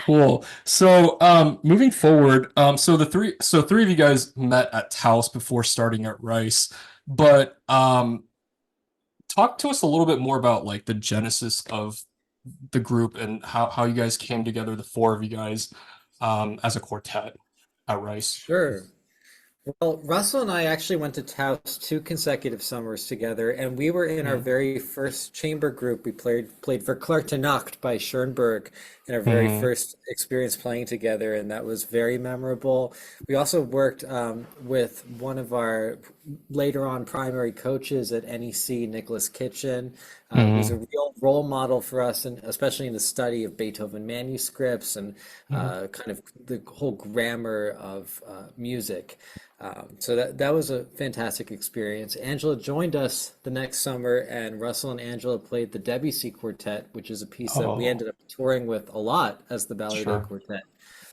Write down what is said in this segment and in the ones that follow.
Cool. So, moving forward, so three of you guys met at Taos before starting at Rice, but talk to us a little bit more about like the genesis of the group and how you guys came together, the four of you guys, as a quartet at Rice. Sure. Well, Russell and I actually went to Taos 2 consecutive summers together, and we were in our Mm-hmm. very first chamber group. We played for Clark to Nacht by Schoenberg in our very Mm-hmm. first experience playing together, and that was very memorable. We also worked with one of our later on primary coaches at NEC, Nicholas Kitchen, who was a real role model for us, and especially in the study of Beethoven manuscripts and Mm-hmm. kind of the whole grammar of music. So that was a fantastic experience. Angela joined us the next summer, and Russell and Angela played the Debussy Quartet, which is a piece that we Oh, ended up touring with a lot as the Balourdet sure. Quartet.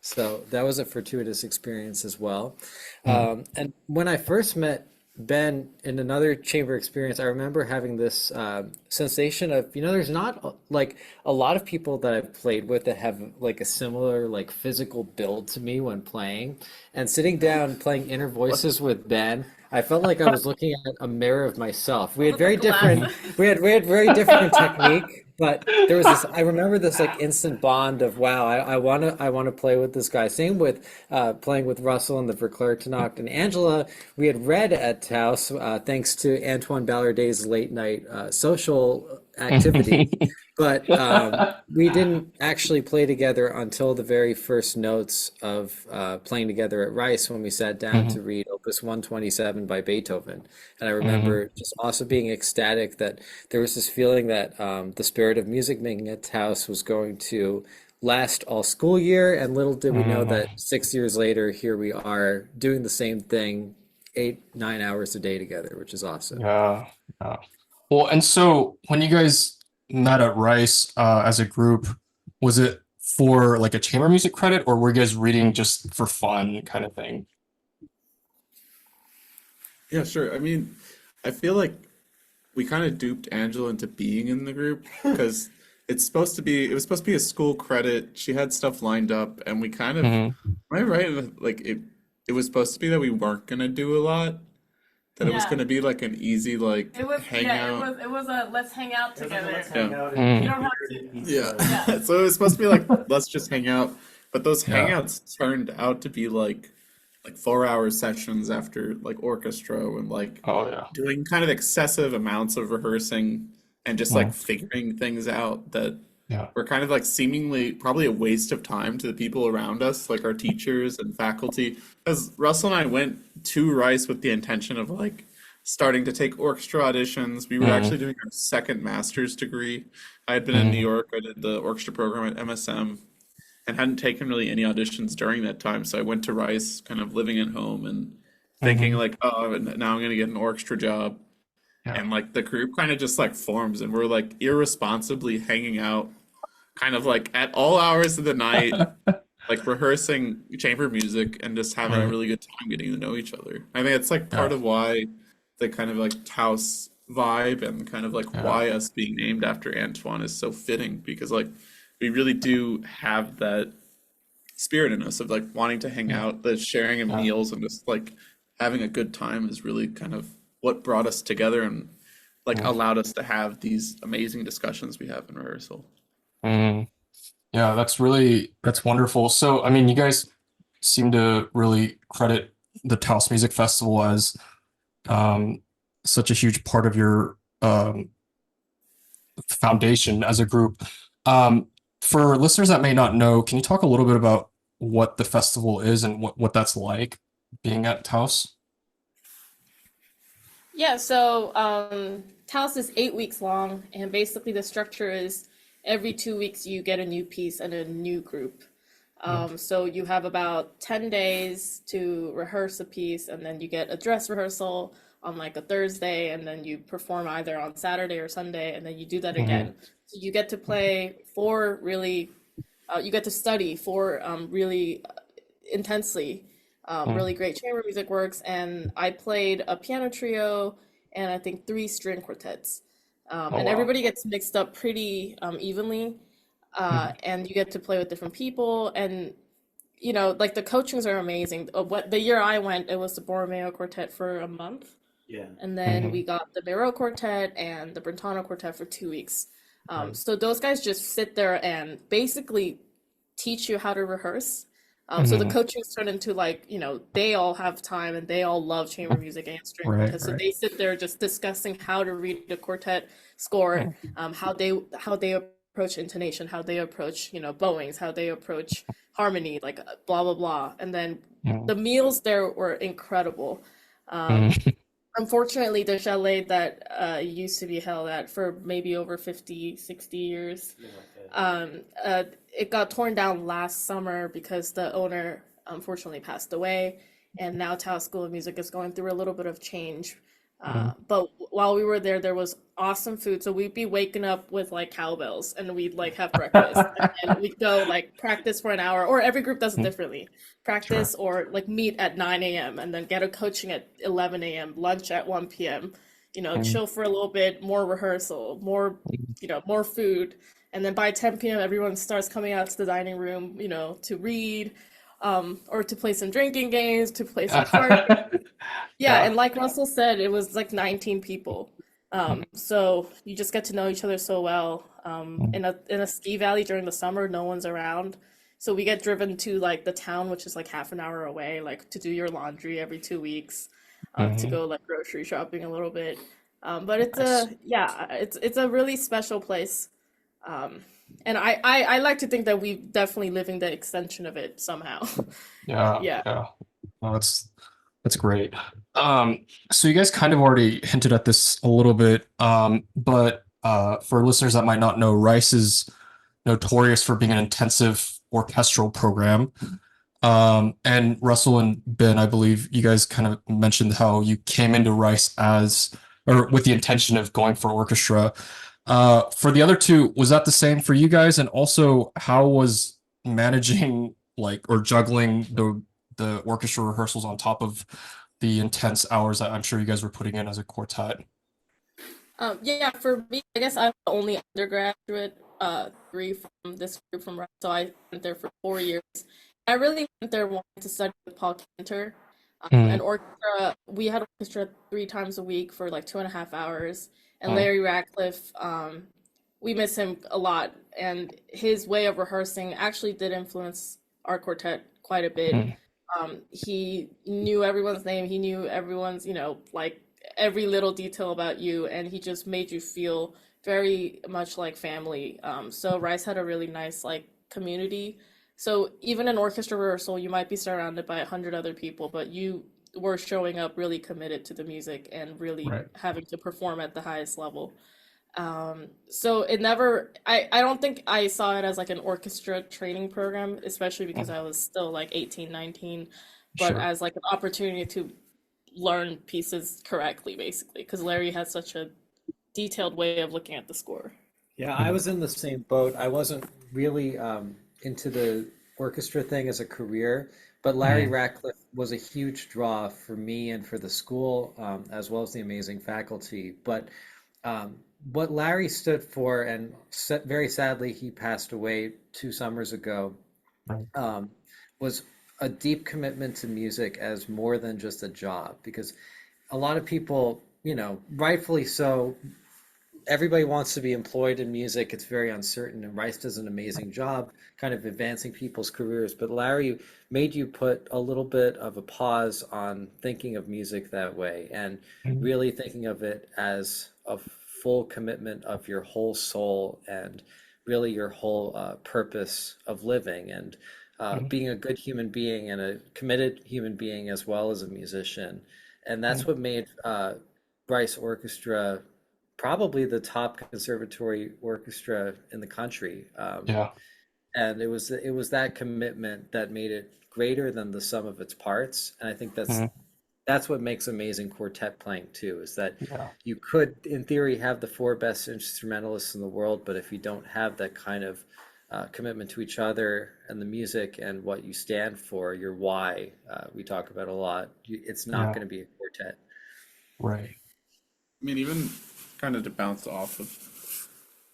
So that was a fortuitous experience as well. Mm-hmm. And when I first met Ben in another chamber experience, I remember having this sensation of, there's not like a lot of people that I've played with that have like a similar like physical build to me when playing. And sitting down playing inner voices with Ben, I felt like I was looking at a mirror of myself. We had With the very different, glasses. we had very different technique, but there was this, I remember this like instant bond of wow, I wanna play with this guy. Same with playing with Russell and the Verclair Tanacht and Angela. We had read at Taos, thanks to Antoine Ballardet's late night social activity. But we didn't actually play together until the very first notes of playing together at Rice when we sat down Mm-hmm. to read Opus 127 by Beethoven. And I Mm-hmm. remember just also being ecstatic that there was this feeling that the spirit of music making at Taos was going to last all school year. And little did we know that Mm-hmm. 6 years later, here we are doing the same thing 8, 9 hours a day together, which is awesome. Yeah. Yeah. Well, and so when you guys met at Rice as a group, was it for like a chamber music credit, or were you guys reading just for fun kind of thing? Yeah, sure. I mean, I feel like we kind of duped Angela into being in the group because it was supposed to be a school credit. She had stuff lined up, and we kind of, Hmm. am I right? Like it was supposed to be that we weren't gonna do a lot, that it was Yeah. gonna be like an easy like It was yeah, it hangout. was it was a let's hang out together. Let's hang Yeah. out and You Hmm. eat don't have beer to. and eat Yeah. pizza. Yeah. So it was supposed to be like, let's just hang out. But those Yeah. hangouts turned out to be like 4 hour sessions after like orchestra and like Oh yeah. doing kind of excessive amounts of rehearsing and just like Mm. figuring things out that Yeah. were kind of like seemingly probably a waste of time to the people around us, like our teachers and faculty. Because Russell and I went to Rice with the intention of like starting to take orchestra auditions. We were Mm. actually doing our second master's degree. I had been in New Mm. York. I did the orchestra program at MSM and hadn't taken really any auditions during that time. So I went to Rice, kind of living at home and thinking Hmm. like, oh, now I'm gonna get an orchestra job. Yeah. And like the group kind of just like forms and we're like irresponsibly hanging out kind of like at all hours of the night, like rehearsing chamber music and just having a Right. really good time getting to know each other. I think it's like Yeah. part of why the kind of like Taos vibe and kind of like Yeah. why us being named after Antoine is so fitting because like we really do have that spirit in us of like wanting to hang Yeah. out, the sharing of Yeah. meals and just like having a good time is really kind of what brought us together and like Mm. allowed us to have these amazing discussions we have in rehearsal. Mm. Yeah, that's wonderful. So, I mean, you guys seem to really credit the Taos Music Festival as um, such a huge part of your foundation as a group. Um, for listeners that may not know, can you talk a little bit about what the festival is and what that's like being at Taos? Yeah, so Taos is 8 weeks long, and basically the structure is every 2 weeks you get a new piece and a new group. Mm. So you have about 10 days to rehearse a piece, and then you get a dress rehearsal on like a Thursday, and then you perform either on Saturday or Sunday, and then you do that Mhm. again. So you get to play four really, you get to study four really intensely, really Mm. great chamber music works. And I played a piano trio and I think three string quartets. Oh And wow. everybody gets mixed up pretty evenly. Mhm. and you get to play with different people. And like the coachings are amazing. What the year I went, it was the Borromeo Quartet for a month, Yeah. and then we Mhm. got the Miro Quartet and the Brentano Quartet for 2 weeks. Right. So those guys just sit there and basically teach you how to rehearse. So the Mhm. coachings turn into like, they all have time and they all love chamber music and string Right, quartet. So right. they sit there just discussing how to read a quartet score, how they approach intonation, how they approach, bowings, how they approach harmony, like blah blah blah. And then Mhm. the meals there were incredible. Um, Mhm. Unfortunately, the chalet that used to be held at for maybe over 50, 60 years, Something like that. it got torn down last summer because the owner unfortunately passed away, and now Taos School of Music is going through a little bit of change. Mhm. But while we were there was awesome food. So we'd be waking up with like cowbells, and we'd like have breakfast, and then we'd go like practice for an hour, or every group does it Mhm. differently. Sure. Practice or like meet at 9 a.m. and then get a coaching at 11 a.m., lunch at 1 p.m., Mhm. chill for a little bit, more rehearsal, more food. And then by 10 p.m., everyone starts coming out to the dining room, to read, or to play some drinking games, to play some card games. Yeah, Yeah. and like Russell said, it was like 19 people. So you just get to know each other so well. Mhm. In a ski valley during the summer, no one's around. So we get driven to like the town, which is like half an hour away, like to do your laundry every 2 weeks, to Mhm. go like grocery shopping a little bit. But it's Nice. it's a really special place. Um, and I like to think that we definitely living the extension of it somehow. Yeah, Yeah. yeah. No, that's great. So you guys kind of already hinted at this a little bit, but for listeners that might not know, Rice is notorious for being an intensive orchestral program. And Russell and Ben, I believe you guys kind of mentioned how you came into Rice as or with the intention of going for orchestra. For the other two, was that the same for you guys? And also, how was managing like or juggling the orchestra rehearsals on top of the intense hours that I'm sure you guys were putting in as a quartet? Yeah, for me, I guess I'm the only undergraduate degree from this group from Rice, so I went there for 4 years. I really went there wanting to study with Paul Cantor. And Mm, orchestra, we had orchestra 3 times a week for like 2.5 hours. And mm, Larry Ratcliffe, we miss him a lot. And his way of rehearsing actually did influence our quartet quite a bit. mm, He knew everyone's name. He knew everyone's, like every little detail about you, and he just made you feel very much like family. So Rice had a really nice like community. So even in orchestra rehearsal, you might be surrounded by 100 other people, but you were showing up really committed to the music and really right. having to perform at the highest level. So it never, I don't think I saw it as like an orchestra training program, especially because Mm, I was still like 18, 19, but sure. as like an opportunity to learn pieces correctly, basically, because Larry has such a detailed way of looking at the score. Yeah, I Mm, was in the same boat. I wasn't really into the orchestra thing as a career, but Larry mm, Ratcliffe was a huge draw for me and for the school, as well as the amazing faculty. But um, what Larry stood for, and very sadly, he passed away 2 summers ago, right. um, was a deep commitment to music as more than just a job. Because a lot of people, rightfully so, everybody wants to be employed in music. It's very uncertain, and Rice does an amazing job kind of advancing people's careers. But Larry made you put a little bit of a pause on thinking of music that way and Mm, really thinking of it as a full commitment of your whole soul and really your whole purpose of living and mm, being a good human being and a committed human being as well as a musician. And that's mm. what made Rice Orchestra probably the top conservatory orchestra in the country. Yeah. And it was that commitment that made it greater than the sum of its parts. And I think that's Mm, that's what makes amazing quartet playing too, is that yeah. you could, in theory, have the four best instrumentalists in the world, but if you don't have that kind of commitment to each other and the music and what you stand for, your why, we talk about a lot, it's not Yeah. going to be a quartet. Right. I mean, even kind of to bounce off of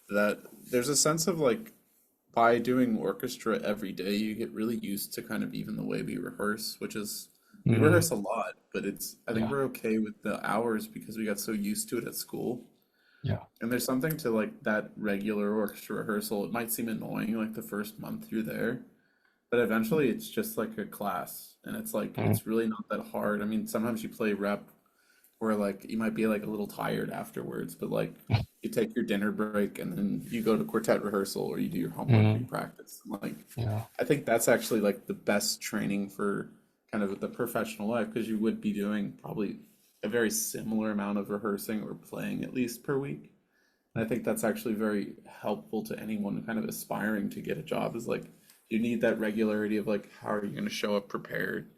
that, there's a sense of like by doing orchestra every day, you get really used to kind of even the way we rehearse, which is we rehearse Mm, a lot, but I think yeah, we're okay with the hours because we got so used to it at school. yeah. And there's something to like that regular orchestra rehearsal. It might seem annoying like the first month you're there, but eventually it's just like a class and it's like Mm, it's really not that hard. I mean, sometimes you play rep where like you might be like a little tired afterwards, but like you take your dinner break and then you go to quartet rehearsal or you do your homework or you mm, practice. Like yeah. I think that's actually like the best training for kind of the professional life because you would be doing probably a very similar amount of rehearsing or playing at least per week. And I think that's actually very helpful to anyone kind of aspiring to get a job is like you need that regularity of like how are you going to show up prepared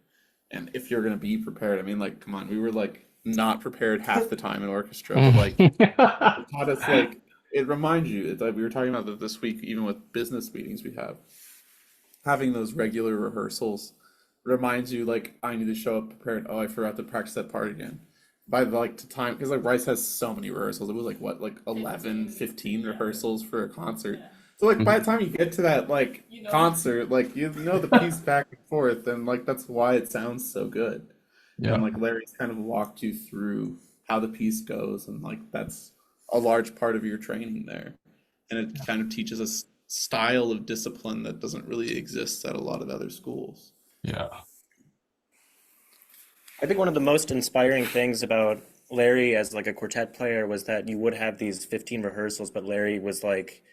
and if you're going to be prepared. I mean like come on, we were like not prepared half the time in orchestra, but like it taught us like it reminds you it's like we were talking about that this week even with business meetings we have having those regular rehearsals reminds you like I need to show up prepared. Oh, I forgot to practice that part again. By like the time, because like Rice has so many rehearsals, it was like what, like 11, 15. 15 Yeah. rehearsals for a concert. Yeah. So like by Mhm. the time you get to that like You know. concert, like you know the piece back and forth, and like that's why it sounds so good. And Yeah. like Larry's kind of walked you through how the piece goes, and like that's a large part of your training there. And it kind of teaches us style of discipline that doesn't really exist at a lot of other schools. Yeah. I think one of the most inspiring things about Larry as like a quartet player was that you would have these 15 rehearsals, but Larry was like,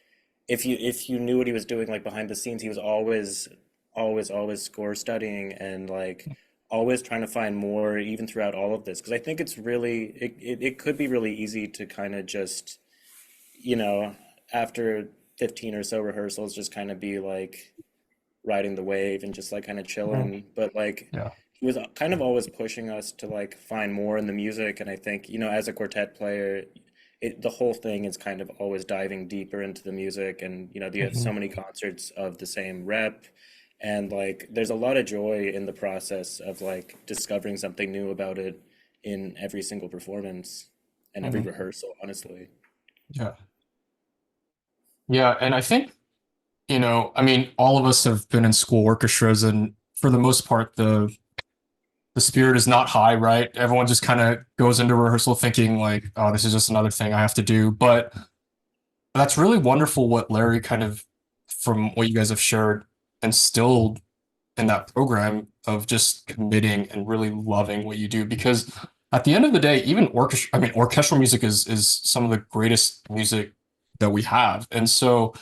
if you knew what he was doing like behind the scenes, he was always score studying and like always trying to find more even throughout all of this. Because I think it's really it could be really easy to kind of just, you know, after 15 or so rehearsals, just kind of be like riding the wave and just like kind of Mm, chilling. But like yeah. he was kind of always pushing us to like find more in the music. And I think, as a quartet player, the whole thing is kind of always diving deeper into the music. And, you have Hmm. so many concerts of the same rep. And like there's a lot of joy in the process of like discovering something new about it in every single performance and every Hmm. rehearsal, honestly. Yeah. Yeah. And I think, I mean, all of us have been in school orchestras, and for the most part, the spirit is not high, right? Everyone just kind of goes into rehearsal thinking like, oh, this is just another thing I have to do. But that's really wonderful what Larry kind of, from what you guys have shared, instilled in that program of just committing and really loving what you do. Because at the end of the day, even I mean, orchestral music is some of the greatest music that we have. And so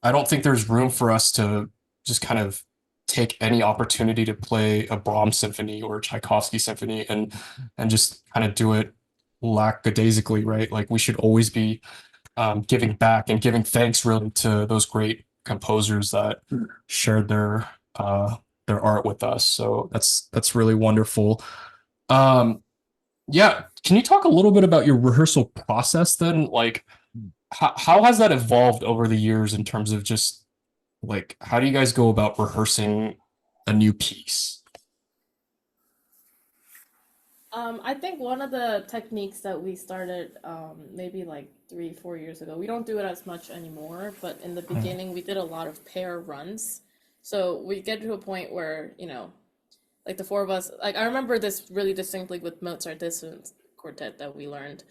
I don't think there's room for us to just kind of take any opportunity to play a Brahms symphony or a Tchaikovsky symphony and just kind of do it lackadaisically, right? Like we should always be giving back and giving thanks really to those great composers that shared uh, their art with us. So that's really wonderful. Um, yeah, can you talk a little bit about your rehearsal process then? Like, how has that evolved over the years in terms of just like how do you guys go about rehearsing a new piece? I think one of the techniques that we started maybe like 3, 4 years ago, we don't do it as much anymore, but in the Mm, beginning, we did a lot of pair runs. So we get to a point where, like the four of us, like I remember this really distinctly with Mozart Dissonance Quartet that we learned.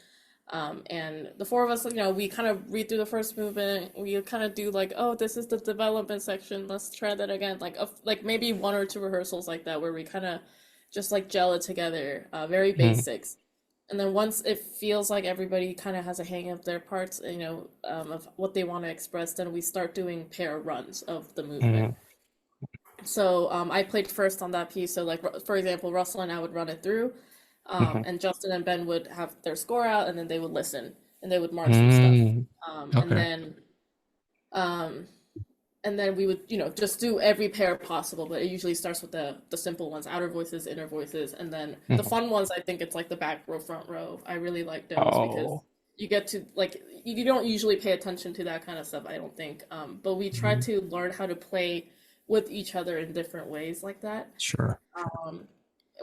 And the four of us, we kind of read through the first movement. We kind of do like, oh, this is the development section. Let's try that again. Like maybe 1 or 2 rehearsals like that where we kind of just like gel it together, very mm, basics. And then once it feels like everybody kind of has a hang of their parts, of what they want to express, then we start doing pair runs of the movement. mm, So I played first on that piece. So like for example, Russell and I would run it through, mhm, and Justin and Ben would have their score out, and then they would listen and they would mark some stuff, mm. um, and Okay. then um, and then we would just do every pair possible. But it usually starts with the simple ones: outer voices, inner voices, and then the Mhm. fun ones. I think it's like the back row, front row. I really like those because Oh. you get to like you don't usually pay attention to that kind of stuff. I don't think, but we try Mhm. to learn how to play with each other in different ways like that. Sure. Sure. Um,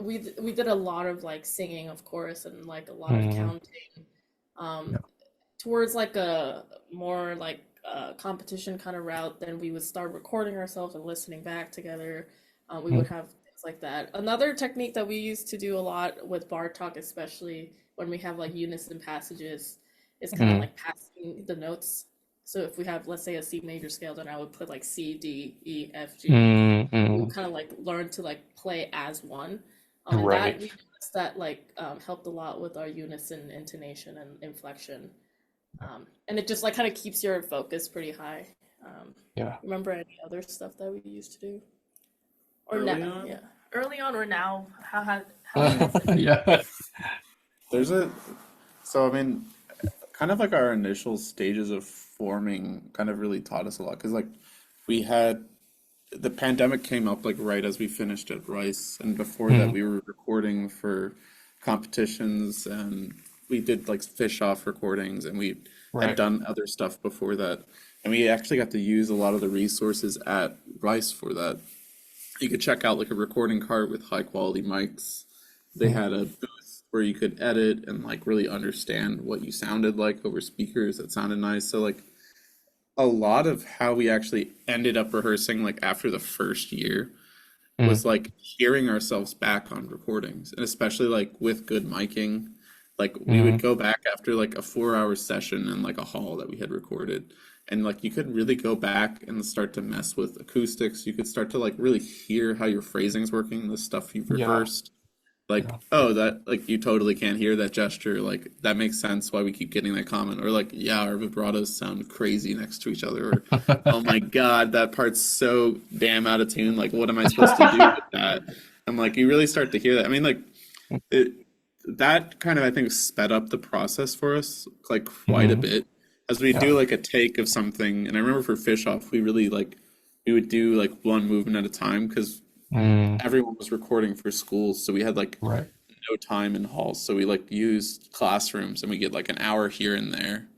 we did a lot of like singing, of course, and like a lot of Mm, counting. Um, yeah. towards like a more like competition kind of route, then we would start recording ourselves and listening back together. We would Mm, have things like that. Another technique that we used to do a lot with bar talk, especially when we have like unison passages, is kind of mm, like passing the notes. So if we have, let's say, a C major scale, then I would put like C, D, E, F, G. mm, We mm. kind of like learn to like play as one. And that Right. we noticed that like helped a lot with our unison intonation and inflection. And it just like kind of keeps your focus pretty high. Yeah. Remember any other stuff that we used to do? Or Early now, on, yeah. Early on or now? How do you guys like Yeah. there's a so I mean, kind of like our initial stages of forming kind of really taught us a lot because like we had the pandemic came up like right as we finished at Rice, and before that Mm, we were recording for competitions, and we did like fish off recordings, and we had right. done other stuff before that, and we actually got to use a lot of the resources at Rice for that. You could check out like a recording cart with high quality mics. They Mm, had a booth where you could edit and like really understand what you sounded like over speakers that sounded nice. So like a lot of how we actually ended up rehearsing like after the first year mm, was like hearing ourselves back on recordings, and especially like with good miking, like we would mm. go back after like a 4 hour session in like a hall that we had recorded, and like you could really go back and start to mess with acoustics. You could start to like really hear how your phrasing's working, the stuff you've Yeah. rehearsed, like, Yeah. oh, that, like, you totally can't hear that gesture. Like, that makes sense why we keep getting that comment. Or, like, yeah, our vibratos sound crazy next to each other. Or, oh my God, that part's so damn out of tune. Like, what am I supposed to do with that? And, like, you really start to hear that. I mean, like, it, that kind of, I think, sped up the process for us, like, quite a Mm, bit. As we do, yeah. like, a take of something. And I remember for Fish Off, we really, like, we would do, like, one movement at a time because Mm, everyone was recording for schools. So we had, like, right. no time in halls. So we like used classrooms, and we get like an hour here and there.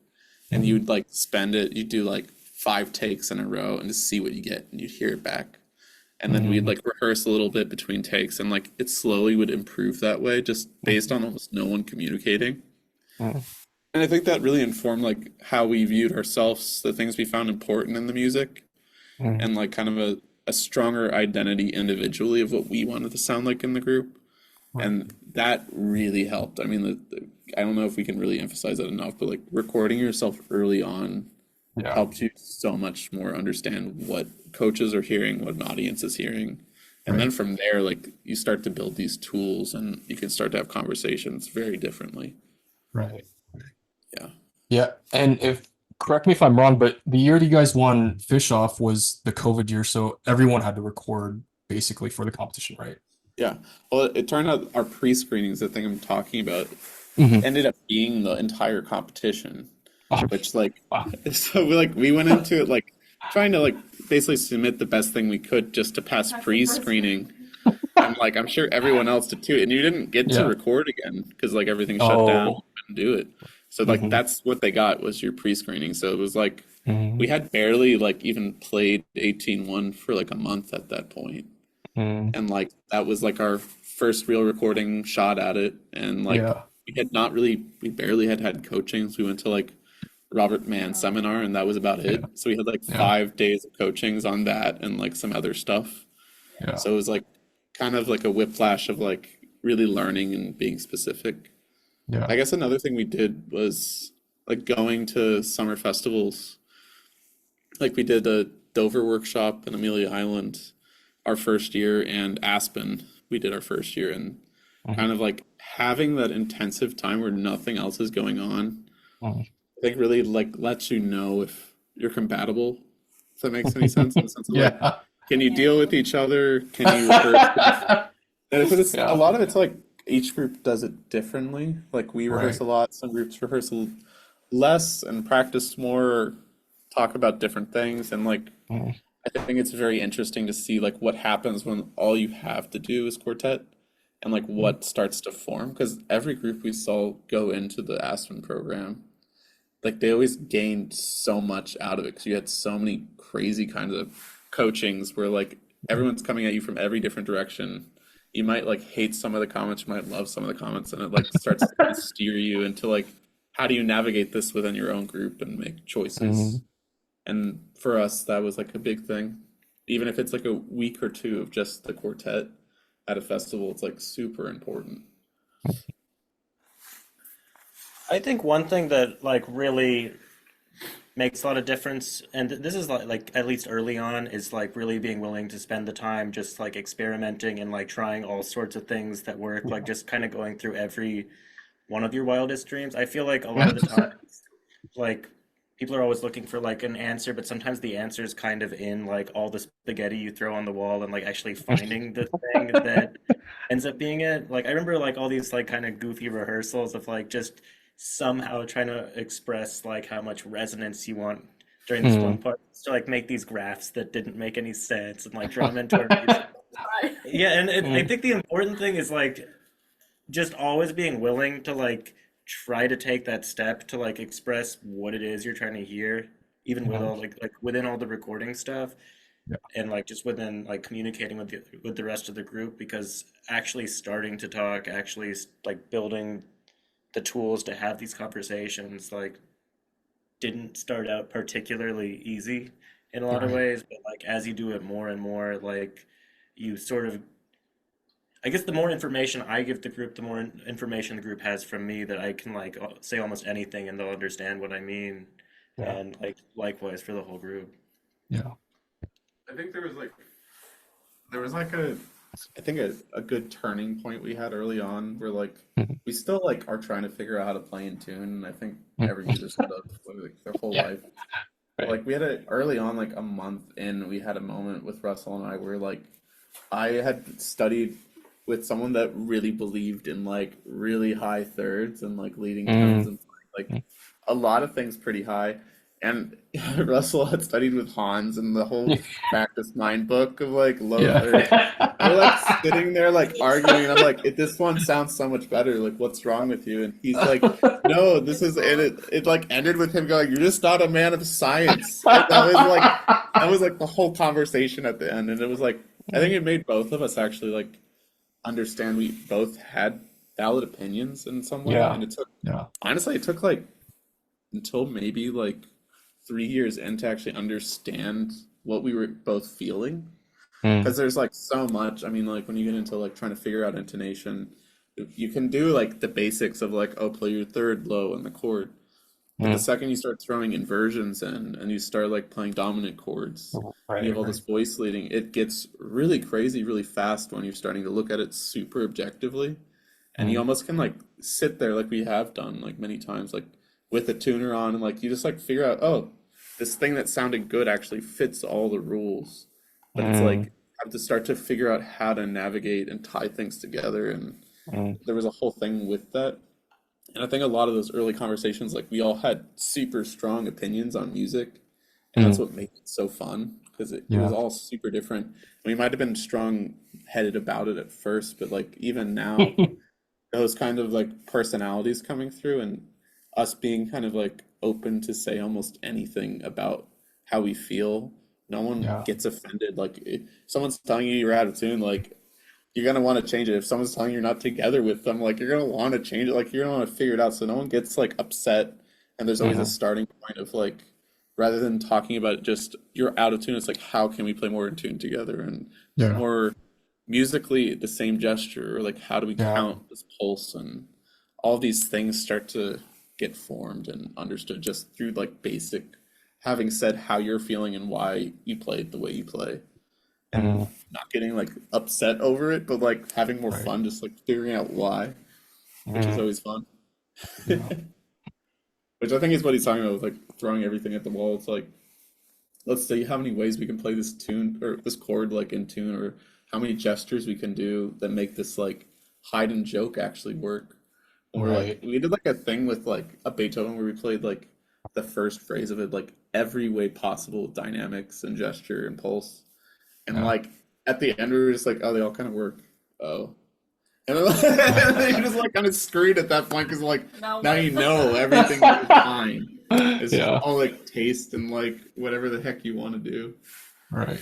And Mm, you'd like spend it, you'd do like 5 takes in a row and just see what you get, and you'd hear it back. And then we'd mm, like rehearse a little bit between takes, and like it slowly would improve that way, just based on almost no one communicating. mm, And I think that really informed like how we viewed ourselves, the things we found important in the music, mm. and like kind of a stronger identity individually of what we wanted to sound like in the group. Right. And that really helped. I mean, I don't know if we can really emphasize that enough, but like recording yourself early on Yeah. helps you so much more understand what coaches are hearing, what an audience is hearing. And then Right. from there, like you start to build these tools, and you can start to have conversations very differently. Right. Yeah. Yeah. And if correct me if I'm wrong, but the year that you guys won Fish Off was the COVID year, so everyone had to record basically for the competition, right? Yeah. Well, it turned out our pre-screenings, the thing I'm talking about, Hmm. ended up being the entire competition, Oh, which like wow. so we went into it like trying to like basically submit the best thing we could just to pass That's the first pre-screening. And like I'm sure everyone else did too, and you didn't get to Yeah. record again because like everything shut down, Oh. you couldn't do it. So like Hmm. that's what they got was your pre-screening. So it was like we Hmm. had barely like even played 18-1 for like a month at that point. Hmm. And like that was like our first real recording shot at it. And like Yeah. we barely had coachings. We went to like Robert Mann seminar, and that was about Yeah. it. So we had like Yeah. 5 days of coachings on that and like some other stuff. Yeah. So it was like kind of like a whiplash of like really learning and being specific. Yeah. I guess another thing we did was like going to summer festivals. Like we did a Dover workshop in Amelia Island our first year, and Aspen we did our first year, and Hmm. kind of like having that intensive time where nothing else is going on, Hmm. I think really like lets you know if you're compatible. If that makes any sense, in the sense of like, Yeah. can you Yeah. deal with each other? Can you rehearse? And because it's a Yeah. lot of it's like each group does it differently. Like we rehearse Right. a lot, some groups rehearse less and practice more, talk about different things, and like Hmm. I think it's very interesting to see like what happens when all you have to do is quartet, and like what starts to form. Because every group we saw go into the Aspen program, like they always gained so much out of it because you had so many crazy kinds of coachings where like everyone's coming at you from every different direction. You might like hate some of the comments, you might love some of the comments, and it like starts to kind of steer you into like how do you navigate this within your own group and make Hmm. choices. And for us, that was like a big thing. Even if it's like a week or two of just the quartet at a festival, it's like super important. I think one thing that like really makes a lot of difference, and this is like at least early on, is like really being willing to spend the time just like experimenting and like trying all sorts of things that work, like just kind of going through every one of your wildest dreams. I feel like a lot of the time, like people are always looking for like an answer, but sometimes the answer is kind of in like all the spaghetti you throw on the wall and like actually finding the thing that ends up being it. Like I remember like all these like kind of goofy rehearsals of like just somehow trying to express like how much resonance you want during this one Mm. part. So like make these graphs that didn't make any sense and like draw them into our music. Yeah, and I Mm. think the important thing is like just always being willing to like try to take that step to like express what it is you're trying to hear, even with Mhm. all like within all the recording stuff Yeah. and like just within like communicating with the rest of the group, because actually starting to talk, actually like building the tools to have these conversations like didn't start out particularly easy in a lot of Right. ways, but like as you do it more and more, like you sort of, I guess the more information I give the group, the more information the group has from me that I can like say almost anything and they'll understand what I mean. Yeah. And like likewise for the whole group. Yeah. I think there was like I think a good turning point we had early on where like Mhm. we still like are trying to figure out how to play in tune, and I think Mhm. every musician does like their whole Yeah. life. But Right. like we had a early on, like a month in, we had a moment with Russell and I where like I had studied with someone that really believed in like really high thirds and like leading tones Mm. and like Mm. a lot of things pretty high. And Russell had studied with Hans and the whole practice nine book of like low thirds. Yeah. We're like sitting there like arguing, and I'm like, this one sounds so much better. Like, what's wrong with you? And he's like, no, this is and it like ended with him going, you're just not a man of science. And that was like the whole conversation at the end. And it was like I think it made both of us actually like understand we both had valid opinions in some way. Yeah. And it took Yeah. honestly, it took like until maybe like 3 years in to actually understand what we were both feeling. Mm. Because there's like so much. I mean, like when you get into like trying to figure out intonation, you can do like the basics of like, oh, play your third low in the chord. But the Mm. second you start throwing inversions in and you start like playing dominant chords and you Right. have all Right. this voice leading, it gets really crazy really fast when you're starting to look at it super objectively. And you Mm. almost can like sit there like we have done like many times, like with a tuner on, and like you just like figure out, oh, this thing that sounded good actually fits all the rules. But it's like Mm. you have to start to figure out how to navigate and tie things together. And Mm. there was a whole thing with that. And I think a lot of those early conversations, like we all had super strong opinions on music, and that's Mm. what made it so fun because it was Yeah. all super different. We might have been strong headed about it at first, but like even now, those kind of like personalities coming through and us being kind of like open to say almost anything about how we feel. No one Yeah. gets offended. Like if someone's telling you you're out of tune, like you're gonna want to change it. If someone's telling you you're not together with them, like you're gonna want to change it. Like you're gonna want to figure it out. So no one gets like upset. And there's always a Mhm. starting point of like, rather than talking about just you're out of tune, it's like how can we play more in tune together and Yeah. more musically the same gesture, or like how do we Yeah. count this pulse, and all these things start to get formed and understood just through like basic having said how you're feeling and why you played the way you play, and Mm. not getting like upset over it, but like having more Right. fun just like figuring out why, which is Mm. always fun. Yeah. Which I think is what he's talking about with like throwing everything at the wall. It's like, let's see how many ways we can play this tune or this chord like in tune, or how many gestures we can do that make this like hide and joke actually work. Or like Right. we did like a thing with like a Beethoven where we played like the first phrase of it like every way possible, dynamics and gesture and pulse. And Yeah. like at the end we were just like, oh, they all kind of work. Oh. And then, like, and then you're just like kind of screwed at that point because like Now now what? you know everything is fine. It's just Yeah. all like taste and like whatever the heck you want to do. Right.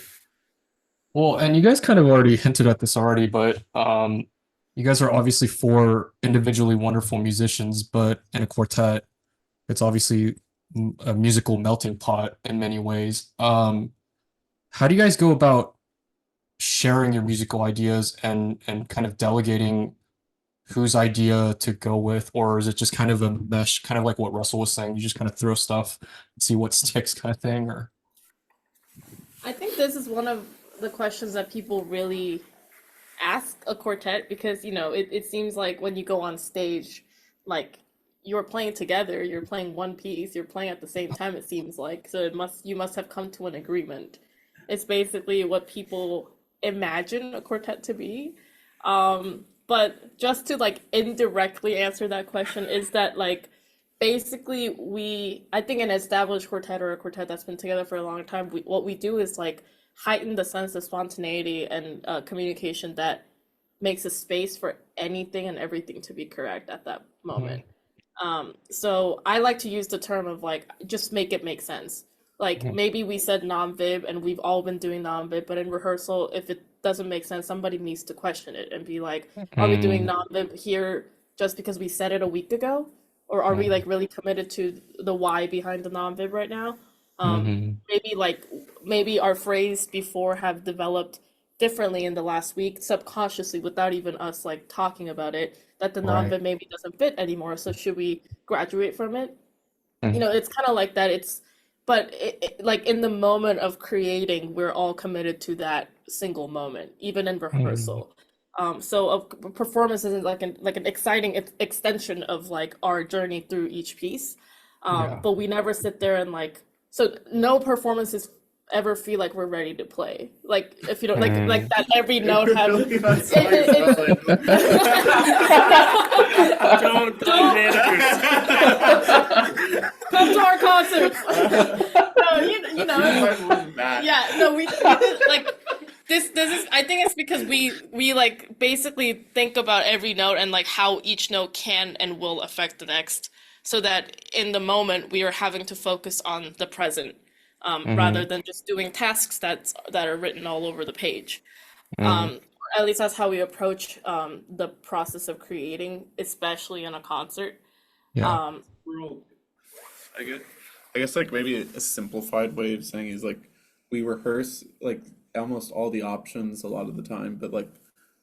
Well, and you guys kind of already hinted at this already, but you guys are obviously four individually wonderful musicians, but in a quartet, it's obviously a musical melting pot in many ways. How do you guys go about sharing your musical ideas and kind of delegating whose idea to go with, or is it just kind of a mesh, kind of like what Russell was saying? You just kind of throw stuff, see what sticks, kind of thing, or I think this is one of the questions that people really ask a quartet because, it seems like when you go on stage, like you're playing together, you're playing one piece, you're playing at the same time, it seems like. So you must have come to an agreement. It's basically what people imagine a quartet to be. But just to like indirectly answer that question is that like basically I think an established quartet or a quartet that's been together for a long time, what we do is like heighten the sense of spontaneity and communication that makes a space for anything and everything to be correct at that moment. So I like to use the term of like, just make it make sense. Like maybe we said non-vib and we've all been doing non-vib, but in rehearsal, if it doesn't make sense, somebody needs to question it and be like, are we doing non-vib here just because we said it a week ago? Or are we like really committed to the why behind the non-vib right now? Maybe our phrase before have developed differently in the last week subconsciously without even us like talking about it, that the right? non-vib maybe doesn't fit anymore, so should we graduate from it? Mhm. It's kind of like that. But like in the moment of creating, we're all committed to that single moment, even in Mhm. rehearsal. So a performance is like an exciting extension of like our journey through each piece. Yeah. But we never sit there and like, so no performances ever feel like we're ready to play. Like if you don't like that every note have Really, that's so it, exciting. Don't blame Don't- managers. come to our concerts. No, you know, yeah, no, we did, like this is I think it's because we like basically think about every note and like how each note can and will affect the next, so that in the moment we are having to focus on the present, rather Mhm. than just doing tasks that are written all over the page. Mhm. Um, at least that's how we approach the process of creating, especially in a concert. Yeah. Um, Real- I guess like maybe a simplified way of saying is like we rehearse like almost all the options a lot of the time, but like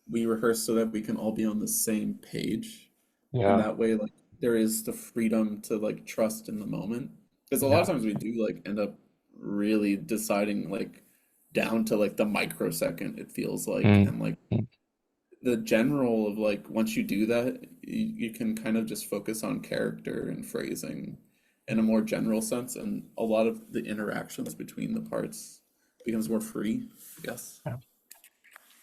we rehearse so that we can all be on the same page. And Yeah. that way like there is the freedom to like trust in the moment. Because a lot of Yeah. times we do like end up really deciding like down to like the microsecond it feels like, Mm. and like Mm. the general of like once you do that you can kind of just focus on character and phrasing in a more general sense, and a lot of the interactions between the parts becomes more free, I guess. Yeah.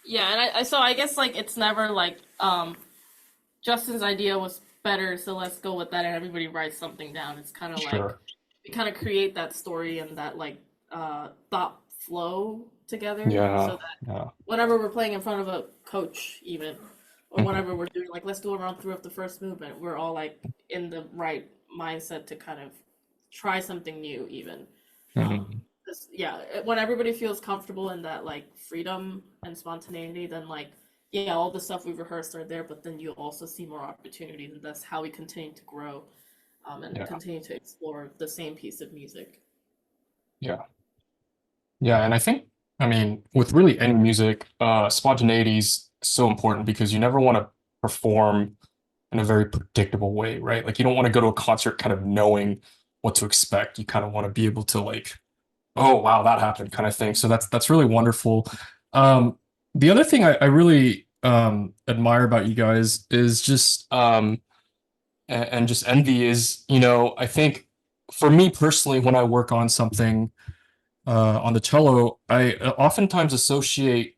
yeah, and I guess like it's never like Justin's idea was better, so let's go with that, and everybody writes something down. It's kind of like Sure. we kind of create that story and that like thought flow together, so Yeah. that Yeah. whenever we're playing in front of a coach, even, or Mhm. whenever we're doing like let's do a run through of the first movement, we're all like in the right mindset to kind of try something new, even. Mhm. 'Cause, yeah, when everybody feels comfortable in that like freedom and spontaneity, then like yeah, all the stuff we've rehearsed are there, but then you also see more opportunities, and that's how we continue to grow, and Yeah. continue to explore the same piece of music. Yeah. Yeah. And I think, I mean, with really any music, spontaneity is so important because you never want to perform in a very predictable way, right? Like you don't want to go to a concert kind of knowing what to expect. You kind of want to be able to like, oh wow, that happened kind of thing. So that's really wonderful. Um, the other thing I really admire about you guys is just and just envy is, I think for me personally, when I work on something on the cello, I oftentimes associate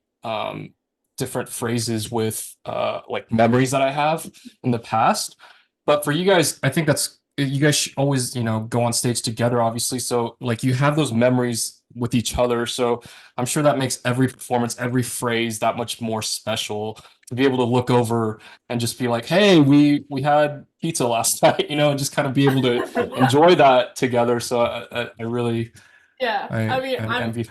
different phrases with like memories that I have in the past. But for you guys, I think that's you guys should always, go on stage together, obviously. So like you have those memories with each other. So I'm sure that makes every performance, every phrase that much more special to be able to look over and just be like, hey, we had pizza last night, and just kind of be able to enjoy that together. So I really Yeah, I I mean, am I'm envy.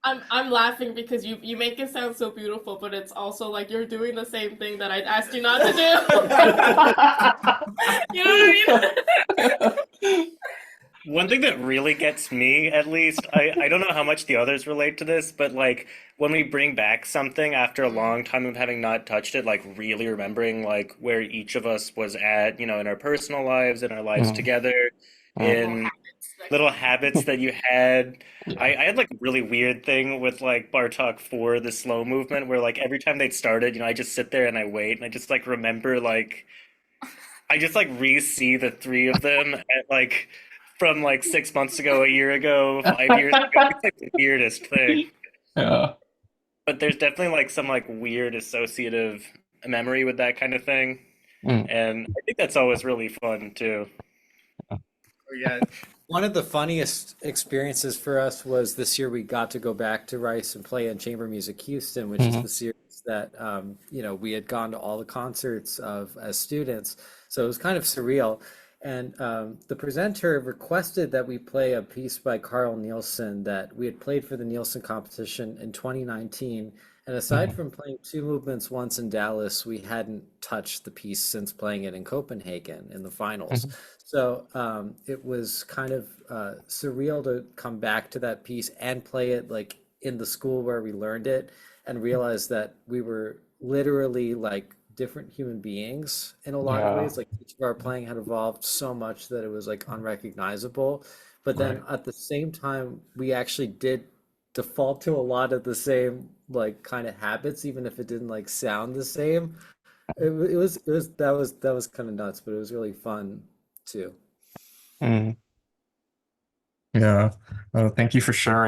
I'm laughing because you make it sound so beautiful, but it's also like you're doing the same thing that I asked you not to do. You know what I mean? One thing that really gets me, at least, I don't know how much the others relate to this, but like when we bring back something after a long time of having not touched it, like really remembering like where each of us was at, in our personal lives, in our lives Mm, together, Little in habits that little come. habits that you had. I, yeah. I had like a really weird thing with like Bartok 4, the slow movement, where like every time they'd started, I just sit there and I wait and I just like remember like I just like re-see the three of them at like from like 6 months ago, a year ago, 5 years ago. It's like the weirdest thing. Yeah. But there's definitely like some like weird associative memory with that kind of thing. Mm, And I think that's always really fun too. Oh, yeah. One of the funniest experiences for us was this year we got to go back to Rice and play in Chamber Music Houston, which is mhm, the series that we had gone to all the concerts of as students. So it was kind of surreal. And the presenter requested that we play a piece by Carl Nielsen that we had played for the Nielsen competition in 2019. And aside mhm, from playing two movements once in Dallas, we hadn't touched the piece since playing it in Copenhagen in the finals. mhm. So it was kind of surreal to come back to that piece and play it like in the school where we learned it and realize that we were literally like different human beings in a lot of Yeah. ways. Like each of our playing had evolved so much that it was like unrecognizable. But then Right. at the same time, we actually did default to a lot of the same like kind of habits, even if it didn't like sound the same. It was that was kind of nuts, but it was really fun too. Mm, yeah. Thank you for sharing.